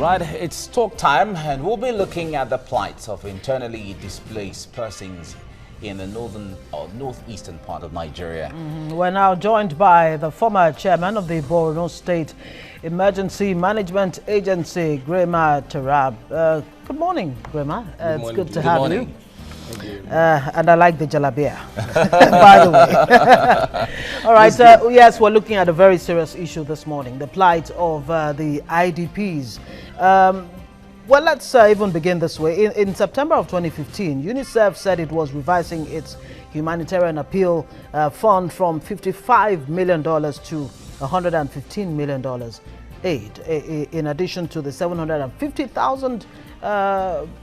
Right, it's talk time, and we'll be looking at the plight of internally displaced persons in the northern or northeastern part of Nigeria. We're now joined by the former chairman of the Borno State Emergency Management Agency, Grema Terab. Good morning, Grema. It's good to have you. Thank you. And I like the jalabia, by the way. All right, yes, we're looking at a very serious issue this morning, the plight of the IDPs. Well, let's even begin this way. In September of 2015, UNICEF said it was revising its humanitarian appeal fund from $55 million to $115 million aid, in addition to the 750,000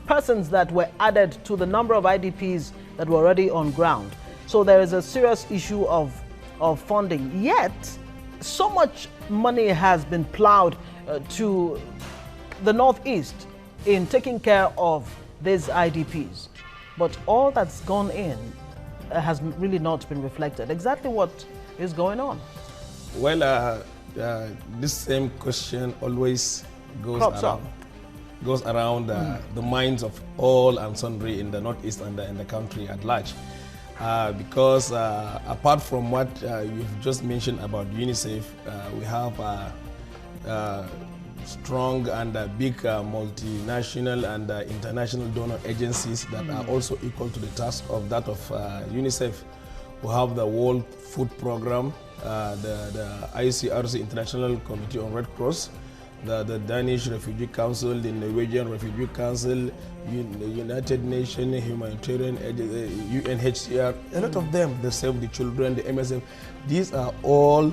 persons that were added to the number of IDPs that were already on ground. So there is a serious issue of funding. Yet, so much money has been plowed to the Northeast in taking care of these IDPs. But all that's gone in has really not been reflected. Exactly what is going on? Well, this same question always goes around the minds of all and sundry in the Northeast and in the country at large. Because apart from what you've just mentioned about UNICEF, we have strong and big multinational and international donor agencies that are also equal to the task of that of UNICEF. We have the World Food Program, the ICRC International Committee on Red Cross, the Danish Refugee Council, the Norwegian Refugee Council, the United Nations Humanitarian UNHCR, a lot of them, the Save the Children, the MSF. These are all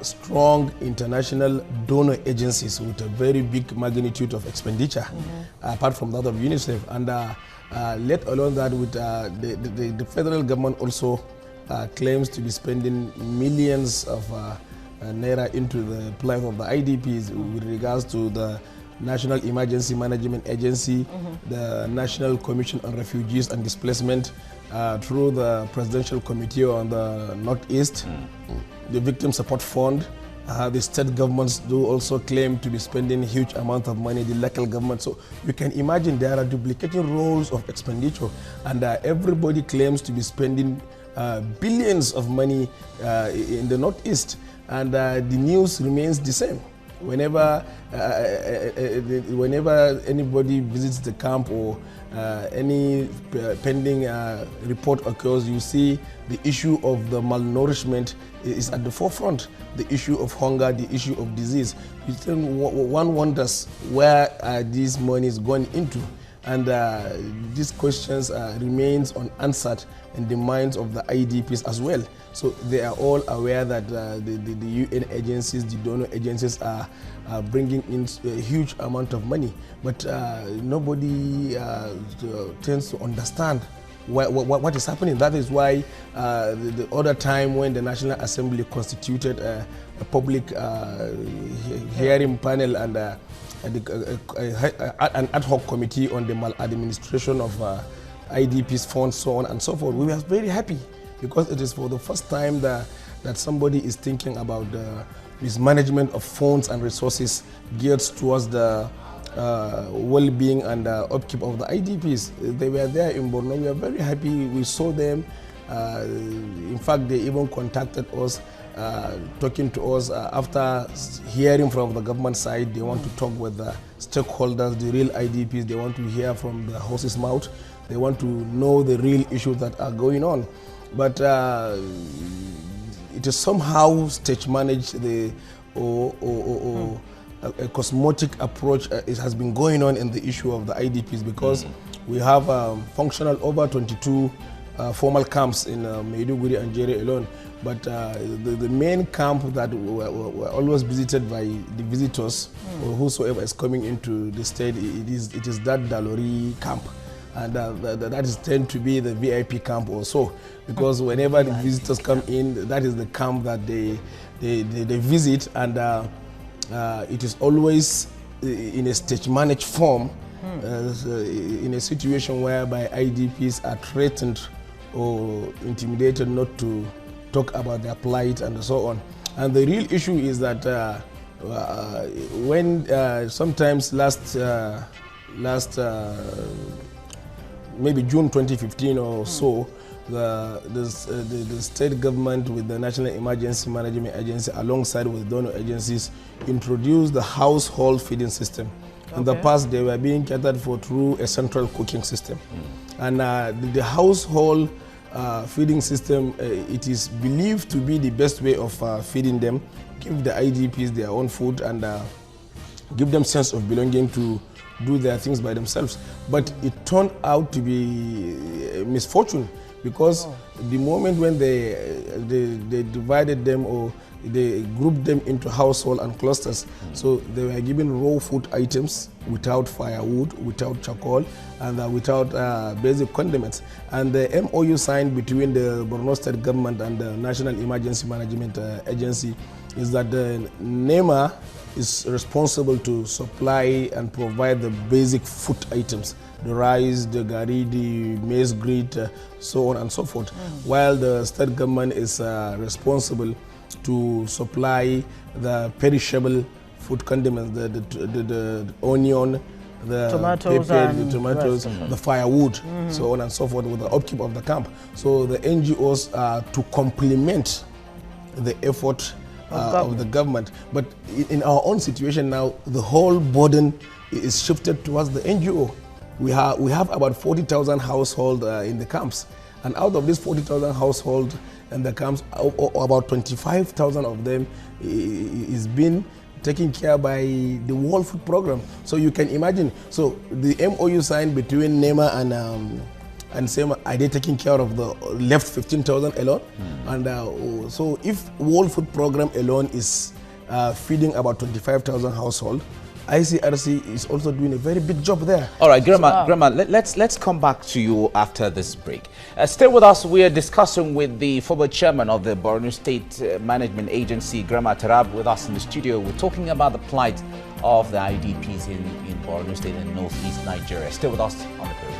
strong international donor agencies with a very big magnitude of expenditure, apart from that of UNICEF. And let alone that, with the federal government also claims to be spending millions of naira into the plight of the IDPs with regards to the National Emergency Management Agency, the National Commission on Refugees and Displacement, through the Presidential Committee on the Northeast, the Victim Support Fund. The state governments do also claim to be spending huge amount of money, the local government. So you can imagine there are duplicating roles of expenditure, and everybody claims to be spending billions of money in the Northeast, and the news remains the same. Whenever anybody visits the camp or any pending report occurs, you see the issue of the malnourishment is at the forefront. The issue of hunger, the issue of disease. One wonders where these money is going into, and these questions remains unanswered in the minds of the IDPs as well. So they are all aware that the UN agencies, the donor agencies are bringing in a huge amount of money, but nobody tends to understand what is happening. That is why the other time when the National Assembly constituted a public hearing panel and an ad hoc committee on the maladministration of IDPs funds, so on and so forth, we were very happy, because it is for the first time that somebody is thinking about the mismanagement of funds and resources geared towards the well-being and upkeep of the IDPs. They were there in Borno. We are very happy. We saw them. In fact, they even contacted us, talking to us after hearing from the government side. They want to talk with the stakeholders, the real IDPs. They want to hear from the horse's mouth. They want to know the real issues that are going on. But it is somehow stage managed. A cosmetic approach has been going on in the issue of the IDPs, because we have functional over 22 formal camps in Maiduguri and Jere alone. But the main camp that were always visited by the visitors or whosoever is coming into the state, it is that Dalori camp. And that is tend to be the VIP camp also, because whenever the visitors come in, that is the camp that they visit, and it is always in a stage managed form, in a situation whereby IDPs are threatened or intimidated not to talk about their plight and so on. And the real issue is that when sometimes last maybe June 2015 or so, the state government with the National Emergency Management Agency alongside with donor agencies introduced the household feeding system. In the past, they were being catered for through a central cooking system. And the household feeding system, it is believed to be the best way of feeding them, give the IDPs their own food and give them sense of belonging to do their things by themselves. But it turned out to be a misfortune because the moment when they divided them or they grouped them into household and clusters, so they were given raw food items without firewood, without charcoal, and without basic condiments. And the MOU signed between the Borno State government and the National Emergency Management Agency is that the NEMA is responsible to supply and provide the basic food items, the rice, the gari, the maize grit, so on and so forth, while the state government is responsible to supply the perishable food condiments, the onion, the tomatoes, pepper, the tomatoes, the firewood, so on and so forth, with the upkeep of the camp. So the NGOs are to complement the effort of the government. But in our own situation now, the whole burden is shifted towards the NGO. We have about 40,000 households in the camps. And out of these 40,000 households in the camps, about 25,000 of them is being taken care by the World Food Program. So you can imagine, so the MOU signed between NEMA and SEMA, are they taking care of the left 15,000 alone? And so if World Food Program alone is feeding about 25,000 households, ICRC is also doing a very big job there. All right, Grema, let's come back to you after this break. Stay with us. We are discussing with the former chairman of the Borno State Management Agency, Grema Terab, with us in the studio. We're talking about the plight of the IDPs in Borno State and northeast Nigeria. Stay with us on the program.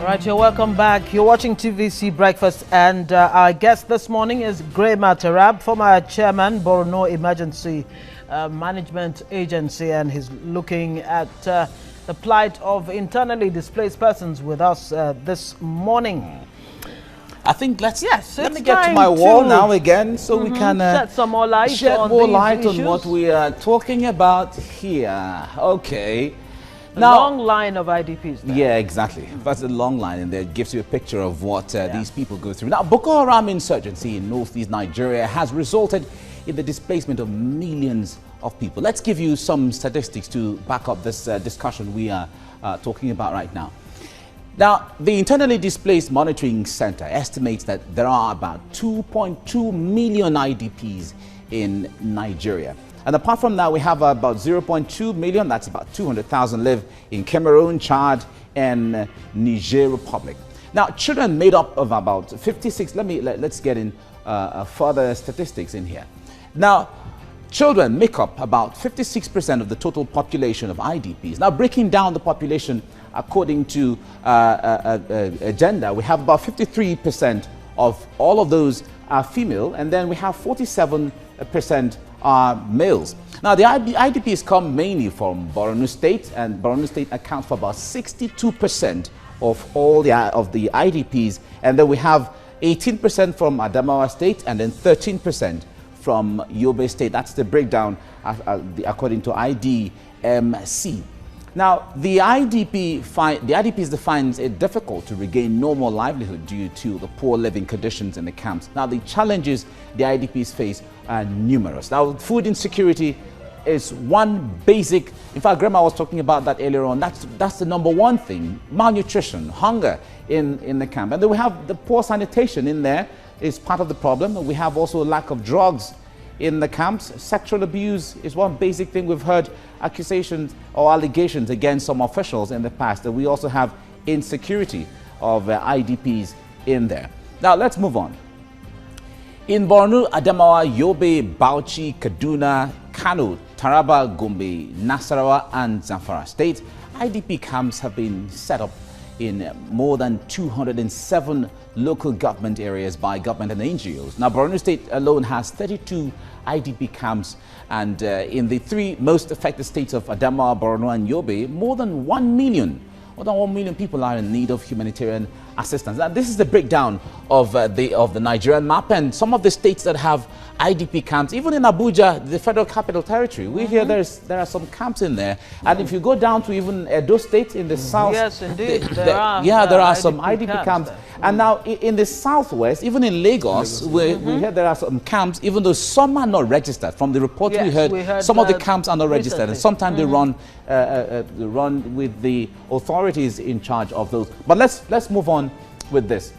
All right, you're welcome back. You're watching TVC Breakfast, and our guest this morning is Grema Terab, former chairman, Borno Emergency Management Agency, and he's looking at the plight of internally displaced persons with us this morning. I think let me get to my wall now again so we can shed some more light shed on more these light issues. on what we are talking about here. Okay. A long line of IDPs there. Yeah, exactly. That's a long line, and that gives you a picture of what these people go through. Now, Boko Haram insurgency in northeast Nigeria has resulted in the displacement of millions of people. Let's give you some statistics to back up this discussion we are talking about right now. Now, the Internally Displaced Monitoring Center estimates that there are about 2.2 million IDPs in Nigeria. And apart from that, we have about 0.2 million, that's about 200,000, live in Cameroon, Chad, and Niger Republic. Now, children made up of about 56, let's get in further statistics in here. Now, children make up about 56% of the total population of IDPs. Now, breaking down the population according to gender, we have about 53% of all of those are female, and then we have 47% are males. Now, the IDPs come mainly from Borno State, and Borno State accounts for about 62% of all the IDPs, and then we have 18% from Adamawa State, and then 13% from Yobe State. That's the breakdown according to IDMC. Now, the IDPs finds it difficult to regain normal livelihood due to the poor living conditions in the camps. Now, the challenges the IDPs face are numerous. Now, food insecurity is one basic, in fact, Grandma was talking about that earlier on, that's the number one thing, malnutrition, hunger in the camp. And then we have the poor sanitation in there is part of the problem. We have also a lack of drugs in the camps. Sexual abuse is one basic thing. We've heard accusations or allegations against some officials in the past. That we also have insecurity of IDPs in there. Now, let's move on. In Borno, Adamawa, Yobe, Bauchi, Kaduna, Kano, Terab, Gombe, Nasarawa, and Zamfara states, IDP camps have been set up in more than 207 local government areas by government and NGOs. Now, Borno State alone has 32 IDP camps, and in the three most affected states of Adamawa, Borno, and Yobe, more than 1 million people are in need of humanitarian assistance. Now, this is the breakdown of the Nigerian map, and some of the states that have IDP camps, even in Abuja, the Federal Capital Territory, we hear there are some camps in there. And if you go down to even Edo State in the south, yes, indeed, there are some IDP camps. And now in the southwest, even in Lagos, we hear there are some camps, even though some are not registered. From the report we heard some of the camps are not registered, and sometimes they run with the authorities in charge of those. But let's move on with this.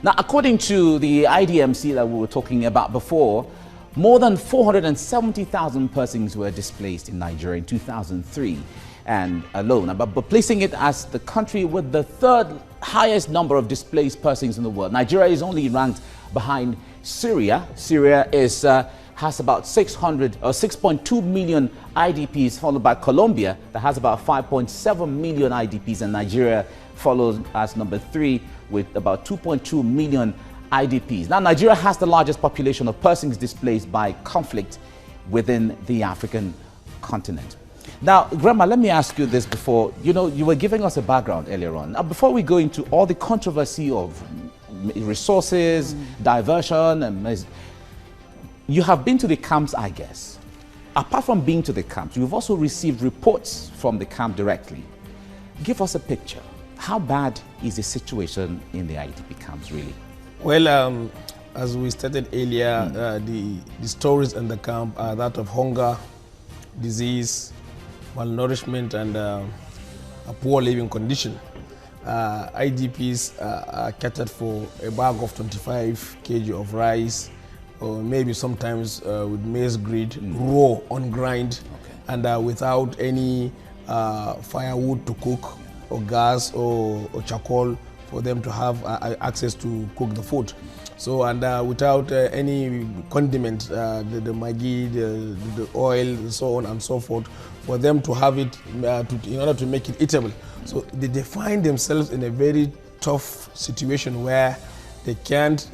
Now, according to the IDMC that we were talking about before, more than 470,000 persons were displaced in Nigeria in 2003 and alone, but placing it as the country with the third highest number of displaced persons in the world. Nigeria is only ranked behind Syria. Syria has about 6.2 million IDPs, followed by Colombia that has about 5.7 million IDPs, and Nigeria follows as number 3 with about 2.2 million IDPs. Now, Nigeria has the largest population of persons displaced by conflict within the African continent. Now, Grema, let me ask you this before, you were giving us a background earlier on. Now, before we go into all the controversy of resources, diversion, and you have been to the camps, I guess. Apart from being to the camps, you've also received reports from the camp directly. Give us a picture. How bad is the situation in the IDP camps, really? Well, as we stated earlier, the stories in the camp are that of hunger, disease, malnourishment, and a poor living condition. IDPs are catered for a bag of 25 kg of rice, or maybe sometimes with maize grid, raw, ungrind, and without any firewood to cook, or gas, or charcoal for them to have access to cook the food. So, and without any condiment, the Maggi, the oil, and so on and so forth, for them to have it in order to make it eatable. So they find themselves in a very tough situation where they can't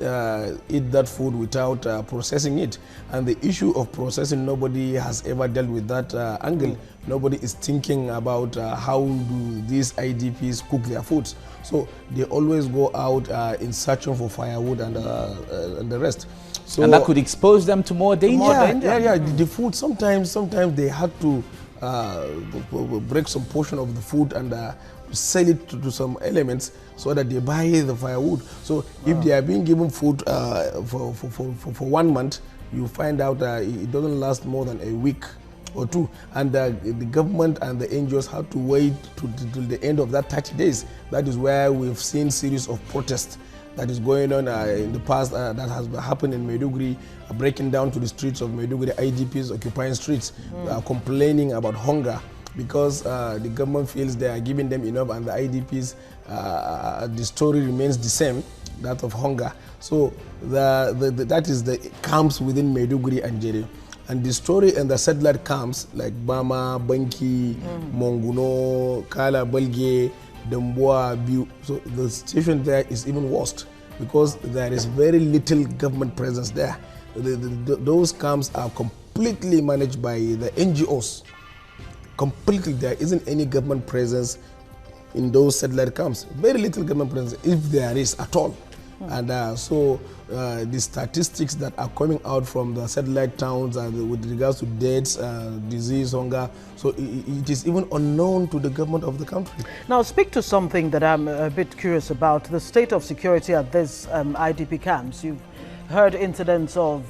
eat that food without processing it. And the issue of processing, nobody has ever dealt with that angle. Nobody is thinking about how do these IDPs cook their foods. So they always go out in searching for firewood and the rest. So, and that could expose them to more danger. Yeah. The food, sometimes they had to break some portion of the food and sell it to some elements so that they buy the firewood. So if they are being given food for 1 month, you find out it doesn't last more than a week or two, and the government and the NGOs have to wait till the end of that 30 days. That is where we've seen series of protests that is going on in the past that has happened in Maiduguri, breaking down to the streets of Maiduguri, IDPs occupying streets, complaining about hunger, because the government feels they are giving them enough, and the IDPs, the story remains the same, that of hunger. So that is the camps within Maiduguri and Jere. And the story in the satellite camps like Bama, Banki, Monguno, Kala, Balge, Damboa, Biu. So the situation there is even worse because there is very little government presence there. Those camps are completely managed by the NGOs. Completely, there isn't any government presence in those satellite camps. Very little government presence, if there is at all. And so the statistics that are coming out from the satellite towns and with regards to deaths, disease, hunger, so it is even unknown to the government of the country. Now, speak to something that I'm a bit curious about, the state of security at these IDP camps. You've heard incidents of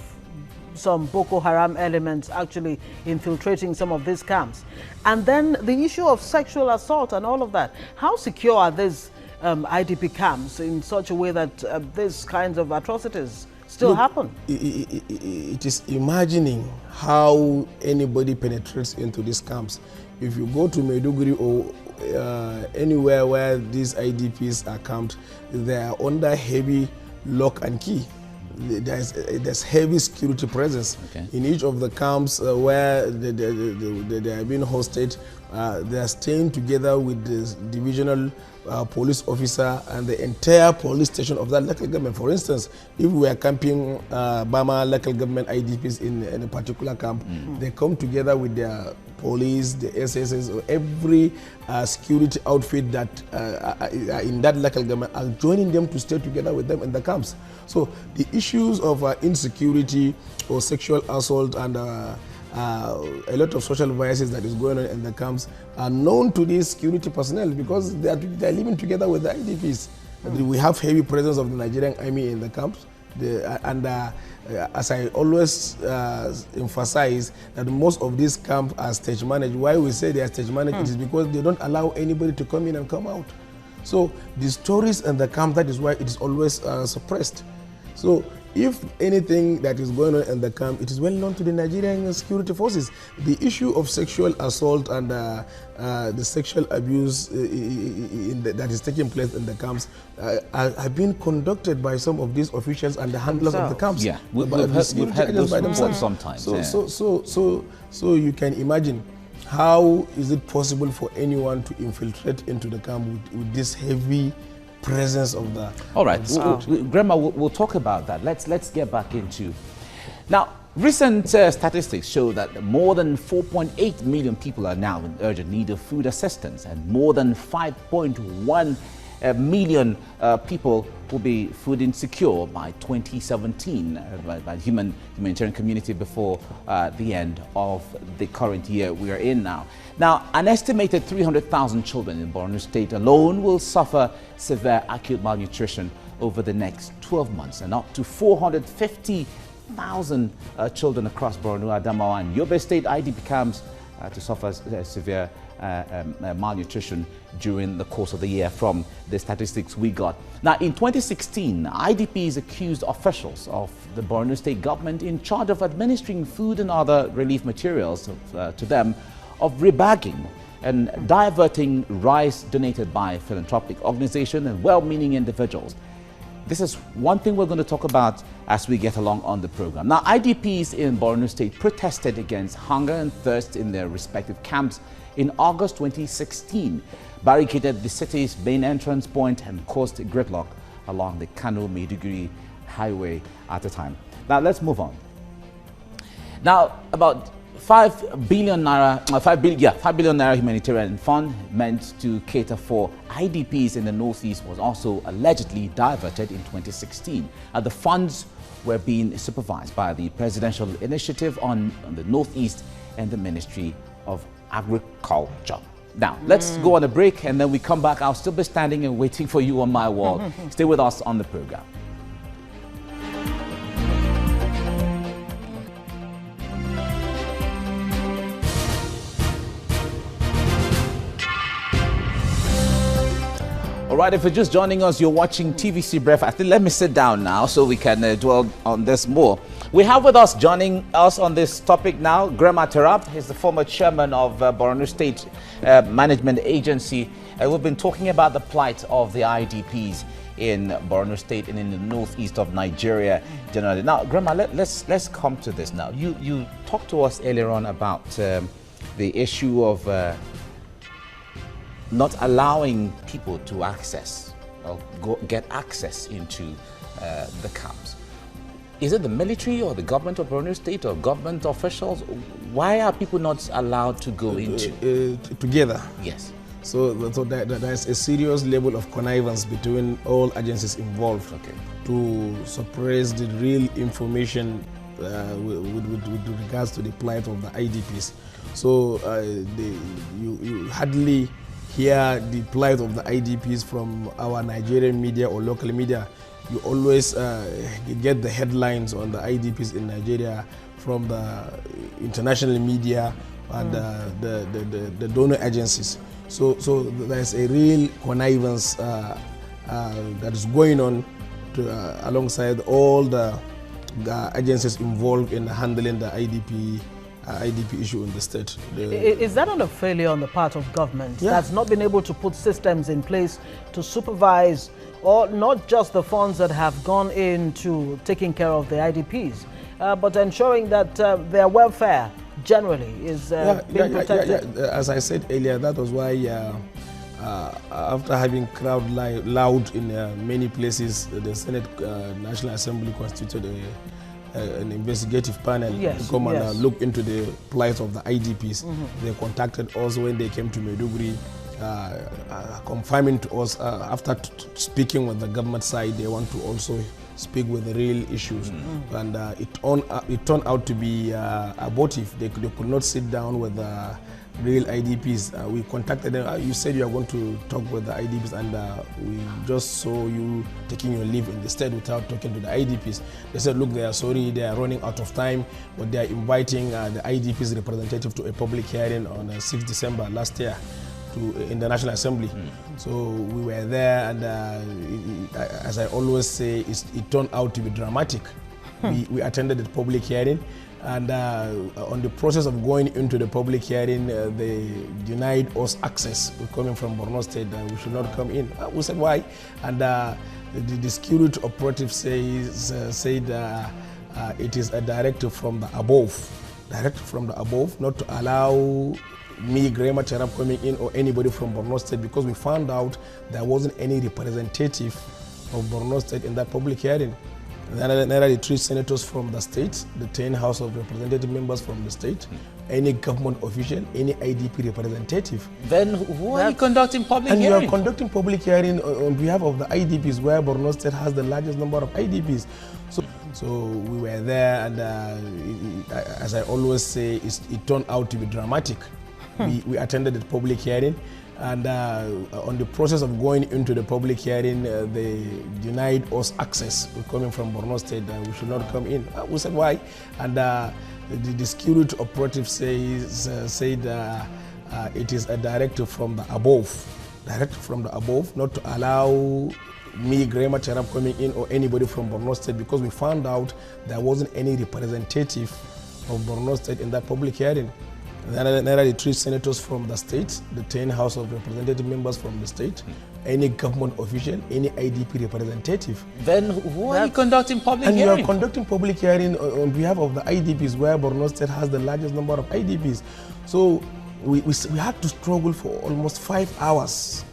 some Boko Haram elements actually infiltrating some of these camps. And then the issue of sexual assault and all of that. How secure are these IDP camps in such a way that these kinds of atrocities still happen? It is imagining how anybody penetrates into these camps. If you go to Maiduguri or anywhere where these IDPs are camped, they are under heavy lock and key. There's heavy security presence in each of the camps where they are being hosted. They are staying together with the divisional police officer and the entire police station of that local government. For instance, if we are camping Bama local government IDPs in a particular camp, they come together with their police, the SSS, or every security outfit that are in that local government are joining them to stay together with them in the camps. So the issues of insecurity or sexual assault and a lot of social vices that is going on in the camps are known to these security personnel because they are living together with the IDPs. We have heavy presence of the Nigerian army in the camps. As I always emphasize, that most of these camps are stage managed. Why we say they are stage managed is because they don't allow anybody to come in and come out. So the stories in the camp, that is why it is always suppressed. So if anything that is going on in the camp, it is well known to the Nigerian security forces. The issue of sexual assault and the sexual abuse that is taking place in the camps have been conducted by some of these officials and the handlers of the camps. Yeah, we've heard those reports sometimes. So you can imagine, how is it possible for anyone to infiltrate into the camp with this heavy presence of the... All right, Grema, we'll talk about that. Let's get back into... Now, recent statistics show that more than 4.8 million people are now in urgent need of food assistance, and more than 5.1 million people will be food insecure by 2017 by the humanitarian community before the end of the current year we are in now. Now, an estimated 300,000 children in Borno State alone will suffer severe acute malnutrition over the next 12 months, and up to 450,000 children across Borno, Adamawa and Yobe State IDP camps to suffer severe malnutrition during the course of the year from the statistics we got. Now, in 2016, IDPs accused officials of the Borno State government in charge of administering food and other relief materials to them of rebagging and diverting rice donated by philanthropic organizations and well-meaning individuals. This is one thing we're going to talk about as we get along on the program. Now, IDPs in Borno State protested against hunger and thirst in their respective camps in August 2016, barricaded the city's main entrance point and caused gridlock along the Kano-Maiduguri highway at the time. Now, let's move on. Now, about 5 billion naira humanitarian fund meant to cater for IDPs in the Northeast was also allegedly diverted in 2016. The funds were being supervised by the Presidential Initiative on the Northeast and the Ministry of Agriculture. Now, let's go on a break, and then we come back. I'll still be standing and waiting for you on my wall. Stay with us on the program. All right, if you're just joining us, you're watching TVC Breakfast. I think let me sit down now so we can dwell on this more. We have with us, joining us on this topic now, Grema Terab. He's the former chairman of Borno State Management Agency. We've been talking about the plight of the IDPs in Borno State and in the northeast of Nigeria generally. Now, Grema, let's come to this now. You talked to us earlier on about the issue of not allowing people to access or get access into the camps. Is it the military or the government of Borno State or government officials? Why are people not allowed to go into? Together. Yes. So there's a serious level of connivance between all agencies involved to suppress the real information with regards to the plight of the IDPs. So you hardly hear the plight of the IDPs from our Nigerian media or local media. You always get the headlines on the IDPs in Nigeria from the international media and the donor agencies. So there's a real connivance that is going on alongside all the agencies involved in handling the IDP IDP issue in the state. Is that not a failure on the part of government that's not been able to put systems in place to supervise, or not just the funds that have gone into taking care of the IDPs, but ensuring that their welfare generally is being protected? As I said earlier, that was why after having crowd loud in many places, the Senate National Assembly constituted an investigative panel to come and look into the plight of the IDPs. They contacted us when they came to Maiduguri, confirming to us after speaking with the government side, they want to also speak with the real issues. And it turned out to be abortive. They could not sit down with the real IDPs. We contacted them. You said you are going to talk with the IDPs, and we just saw you taking your leave in the state without talking to the IDPs. They said, look, they are sorry, they are running out of time, but they are inviting the IDPs representative to a public hearing on 6 December last year in the National Assembly. So we were there, and as I always say, it turned out to be dramatic. We attended the public hearing, and on the process of going into the public hearing, they denied us access. We're coming from Borno State, and we should not come in. We said, why? And the security operative said it is a directive from the above, not to allow me, Grema, Terab coming in, or anybody from Borno State, because we found out there wasn't any representative of Borno State in that public hearing. There are the 3 senators from the state, the 10 House of Representative members from the state, any government official, any IDP representative. Then why are you conducting public hearing? And you are conducting public hearing on behalf of the IDPs, where Borno State has the largest number of IDPs. So we were there, and as I always say, it turned out to be dramatic. We attended the public hearing, and on the process of going into the public hearing, they denied us access. We're coming from Borno State, and we should not come in. We said, why? And the security operative said it is a directive from the above, not to allow me, Grema, Terab coming in, or anybody from Borno State, because we found out there wasn't any representative of Borno State in that public hearing. There are the 3 senators from the state, the 10 House of Representative members from the state, any government official, any IDP representative. Then why are you conducting public hearing? And you are conducting public hearing on behalf of the IDPs, where Borno State has the largest number of IDPs. So we had to struggle for almost 5 hours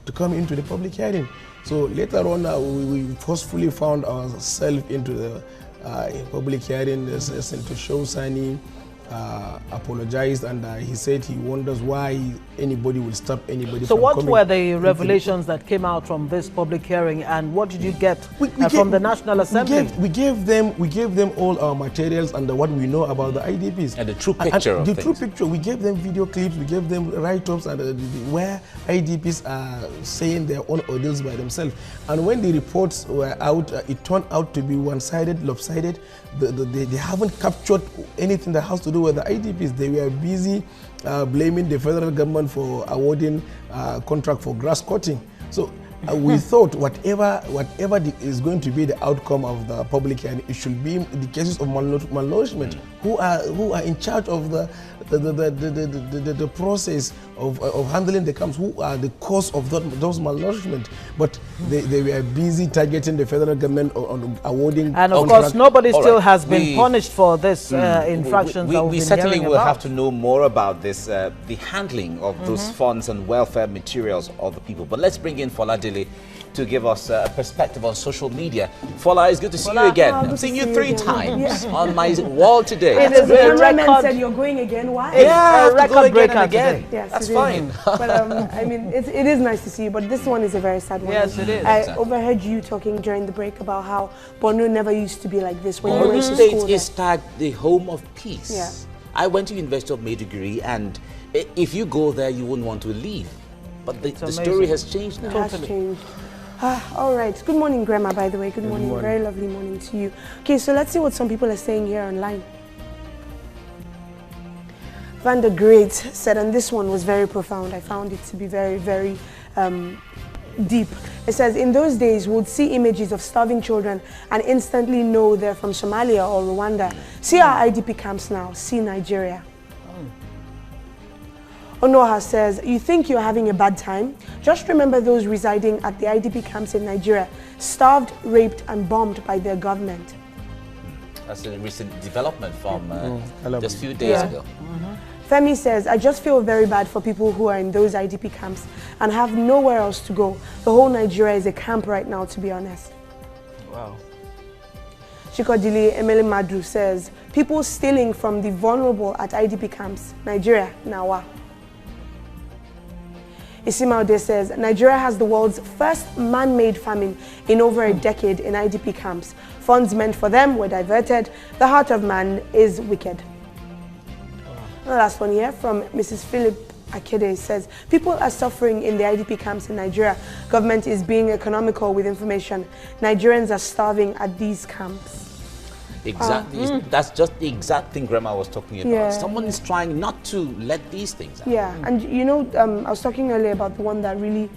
to come into the public hearing. So later on, we forcefully found ourselves into the public hearing. Senator Shosani apologized, and he said he wonders why anybody will stop anybody from coming. So what were the revelations that came out from this public hearing, and what did you get from the National Assembly? We gave them all our materials and what we know about the IDPs. And the true picture of things. The true picture. We gave them video clips, we gave them write-ups, and where IDPs are saying their own ordeals by themselves. And when the reports were out, it turned out to be one-sided, lopsided. They haven't captured anything that has to do with the IDPs. They were busy blaming the federal government for awarding contract for grass cutting. So we thought whatever is going to be the outcome of the public hearing, it should be the cases of malnourishment. Who are in charge of the process of handling the camps? Who are the cause of those malnourishment? But they were busy targeting the federal government on awarding. And of course, nobody still has been punished for this infractions. We certainly will have to know more about this, the handling of those funds and welfare materials of the people. But let's bring in Fola Dele to give us a perspective on social media. Fola, it's good to see you again. I'm seeing you 3 times on my wall today. The cameraman said you're going again. Why? Yeah, record breaker again. Yes, that's fine. But I mean, it is nice to see you. But this one is a very sad one. Yes, it is. I overheard you talking during the break about how Borno never used to be like this. When Borno State is tagged the home of peace. Yeah. I went to University of Maiduguri, and if you go there, you wouldn't want to leave. But the story has changed now. It has changed. All right. Good morning, Grema, by the way. Good morning. Very lovely morning to you. Okay, so let's see what some people are saying here online. Van der Great said, and this one was very profound. I found it to be very, very deep. It says, in those days, we would see images of starving children and instantly know they're from Somalia or Rwanda. See our IDP camps now. See Nigeria. Onoha says, you think you're having a bad time? Just remember those residing at the IDP camps in Nigeria, starved, raped, and bombed by their government. That's a recent development from just a few days ago. Femi says, I just feel very bad for people who are in those IDP camps and have nowhere else to go. The whole Nigeria is a camp right now, to be honest. Wow. Chikodili Emele Madu says, people stealing from the vulnerable at IDP camps, Nigeria, Nawa. Isimaude says, Nigeria has the world's first man-made famine in over a decade in IDP camps. Funds meant for them were diverted. The heart of man is wicked. The last one here from Mrs. Philip Akede says, people are suffering in the IDP camps in Nigeria. Government is being economical with information. Nigerians are starving at these camps. Exactly. That's just the exact thing Grema was talking about. Someone is trying not to let these things out. Yeah, and you know, I was talking earlier about the one that really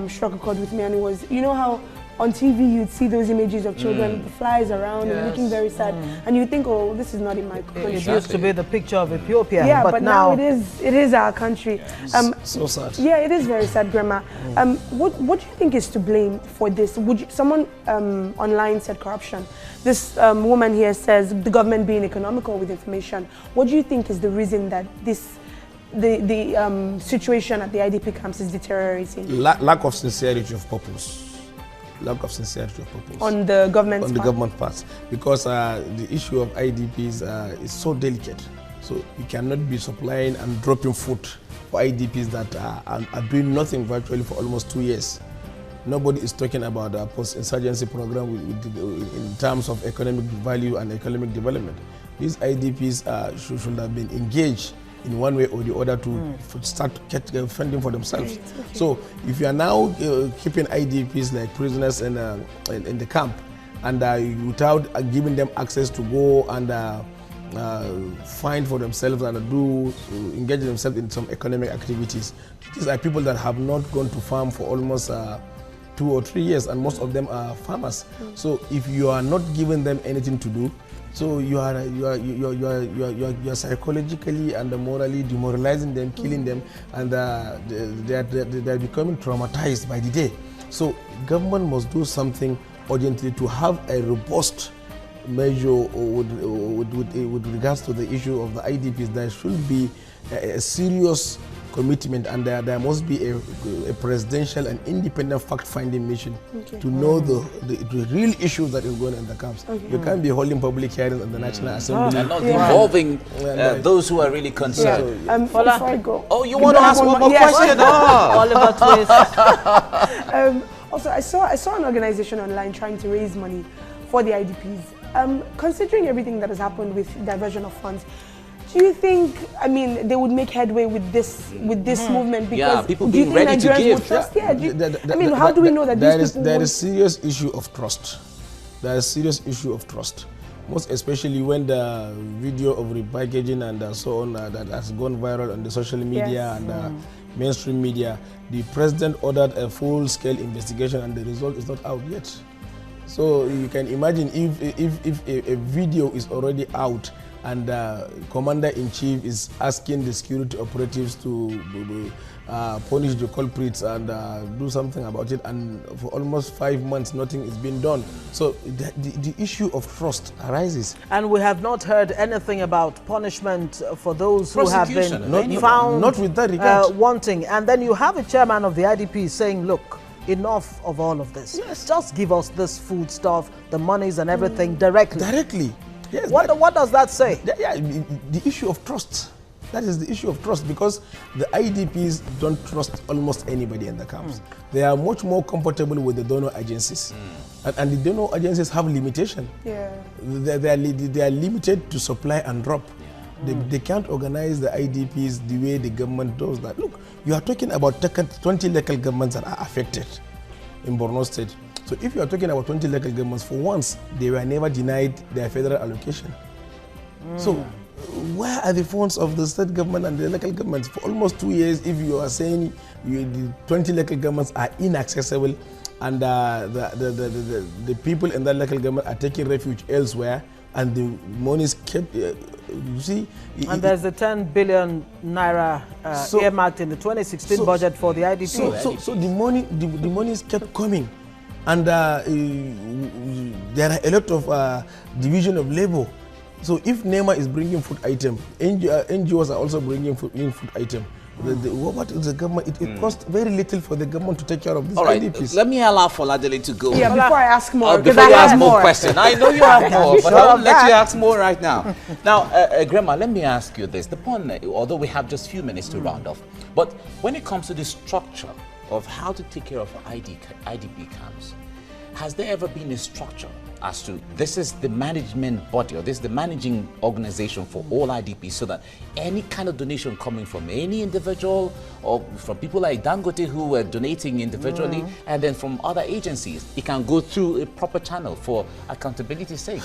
struck a chord with me, and it was, you know how on TV you'd see those images of children, the flies around and looking very sad, and you think, oh, this is not in my country. It used to be the picture of Ethiopia, yeah, but now it is our country. So sad. Yeah, it is very sad, Grandma. What do you think is to blame for this? Someone online said corruption. This woman here says the government being economical with information. What do you think is the reason that the situation at the IDP camps is deteriorating? Lack of sincerity of purpose. Lack of sincerity of purpose. On the government's part? On the government part. Because the issue of IDPs is so delicate. So you cannot be supplying and dropping food for IDPs that are doing nothing virtually for almost 2 years. Nobody is talking about a post-insurgency program in terms of economic value and economic development. These IDPs should have been engaged in one way or the other to start funding for themselves. Right, okay. So if you are now keeping IDPs like prisoners in the camp and without giving them access to go and find for themselves and engage themselves in some economic activities, these are people that have not gone to farm for almost 2 or 3 years, and most of them are farmers. So if you are not giving them anything to do, so you are psychologically and morally demoralizing them, killing them, and they are becoming traumatized by the day. So government must do something urgently to have a robust measure with regards to the issue of the IDPs. There should be a serious commitment, and there must be a presidential and independent fact-finding mission to know the real issues that is going on in the camps. You can't be holding public hearings in the National Assembly and not involving those who are really concerned. Before I go, you want to ask one more question? Oliver Twist. Also, I saw an organization online trying to raise money for the IDPs. Considering everything that has happened with diversion of funds, do you think, I mean, they would make headway with this movement? Because people being ready to give. Trust? I mean, how do we know that these people there is serious issue of trust. There is serious issue of trust. Most especially when the video of repackaging and so on that has gone viral on the social media and mainstream media. The president ordered a full-scale investigation and the result is not out yet. So you can imagine if a video is already out and Commander-in-Chief is asking the security operatives to punish the culprits and do something about it, and for almost 5 months nothing is being done. So the issue of trust arises. And we have not heard anything about punishment for those who have been found not with that regard. Wanting. And then you have a chairman of the IDP saying, look, enough of all of this. Yes. Just give us this food stuff, the monies and everything directly. Directly. Yes, what does that say? The issue of trust. That is the issue of trust, because the IDPs don't trust almost anybody in the camps. They are much more comfortable with the donor agencies. And the donor agencies have limitation. Yeah. They are limited to supply and drop. They can't organize the IDPs the way the government does that. Look, you are talking about 20 local governments that are affected in Borno State. So if you are talking about 20 local governments, for once, they were never denied their federal allocation. So where are the funds of the state government and the local governments? For almost 2 years, if you are saying the 20 local governments are inaccessible and the people in that local government are taking refuge elsewhere and the money is kept, you see. And there's the 10 billion naira earmarked in the 2016 budget for the IDP. So the money is kept coming. And there are a lot of division of labor. So if NEMA is bringing food item, NGOs are also bringing food item. What is the government? It costs very little for the government to take care of these IDPs. Let me allow Foladele to go. Yeah, before I ask more, before you ask more questions. I know you have more, but I will let you ask more right now. Now, Grema, let me ask you this. The point, although we have just a few minutes to round off, but when it comes to the structure of how to take care of IDP camps, has there ever been a structure as to this is the management body or this is the managing organization for all IDPs, so that any kind of donation coming from any individual or from people like Dangote who were donating individually and then from other agencies, it can go through a proper channel for accountability's sake?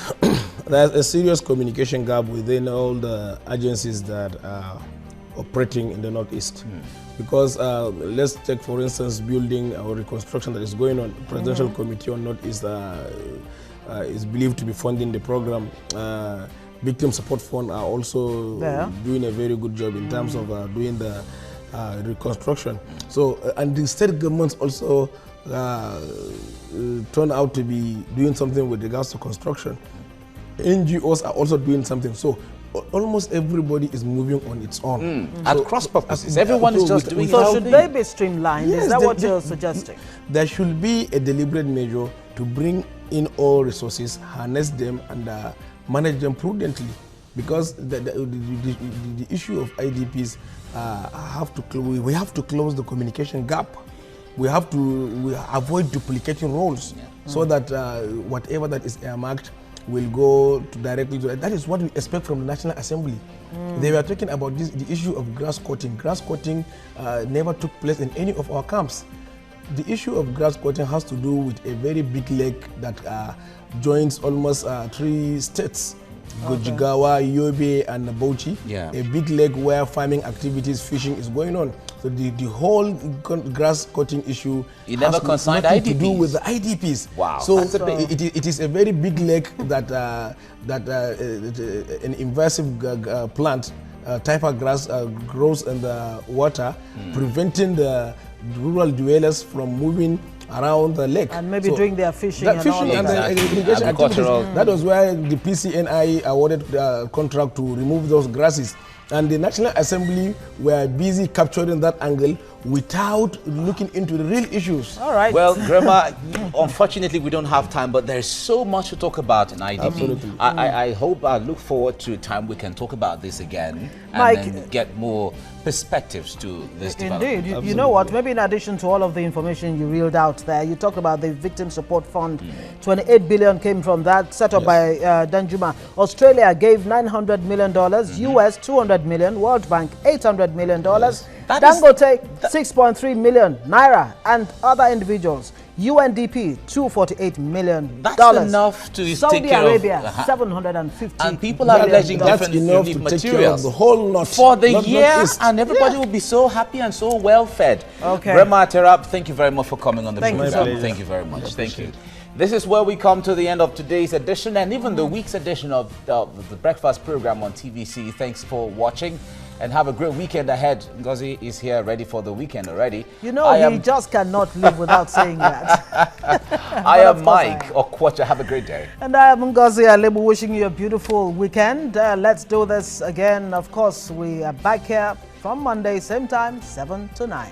There's a serious communication gap within all the agencies that are operating in the Northeast. Because let's take, for instance, building or reconstruction that is going on. Presidential Committee on Northeast is believed to be funding the program. Victim Support Fund are also doing a very good job in terms of doing the reconstruction. So, and the state governments also turn out to be doing something with regards to construction. NGOs are also doing something. So, almost everybody is moving on its own. At cross purposes, everyone is just doing so should they be streamlined? Yes, is that what you're suggesting? There should be a deliberate measure to bring in all resources, harness them, and manage them prudently. Because the issue of IDPs, we have to close the communication gap. We have to avoid duplicating roles so that whatever that is earmarked will go directly to that is what we expect from the National Assembly. They were talking about the issue of grass cutting. Grass cutting never took place in any of our camps. The issue of grass cutting has to do with a very big lake that joins almost 3 states. Gojigawa, Yobe, and Bauchi. A big lake where farming activities, fishing is going on. So the whole grass cutting issue never concerned IDPs. To do with the IDPs. Wow. So it is a very big lake that an invasive plant, type of grass grows in the water, preventing the rural dwellers from moving around the lake. And maybe doing their fishing and all of that. That was where the PCNI awarded the contract to remove those grasses. And the National Assembly were busy capturing that angle without looking into the real issues. All right. Well, Grema, unfortunately we don't have time, but there's so much to talk about in IDP. Absolutely. I look forward to a time we can talk about this again and then get more perspectives to this development. Indeed. You know what? Maybe in addition to all of the information you reeled out there, you talked about the Victim Support Fund. 28 billion came from that, set up by Danjuma. Australia gave $900 million, US $200 million, World Bank $800 million, Dangote 6.3 million naira, and other individuals. UNDP $248 million. That's enough to Saudi take care Arabia of, $750 and people are alleging That's different enough relief to take care of materials the whole north for the year, northeast. and everybody will be so happy and so well fed. Okay. Grema, Terab, thank you very much for coming on the Thank you, program. sir. Thank you very much. Thank you. This is where we come to the end of today's edition and even the week's edition of the breakfast program on TVC. Thanks for watching and have a great weekend ahead. Ngozi is here ready for the weekend already. You know, he just cannot live without saying that. I am Mike Okwacha. Have a great day. And I am Ngozi Alebu, wishing you a beautiful weekend. Let's do this again. Of course, we are back here from Monday, same time, 7 to 9.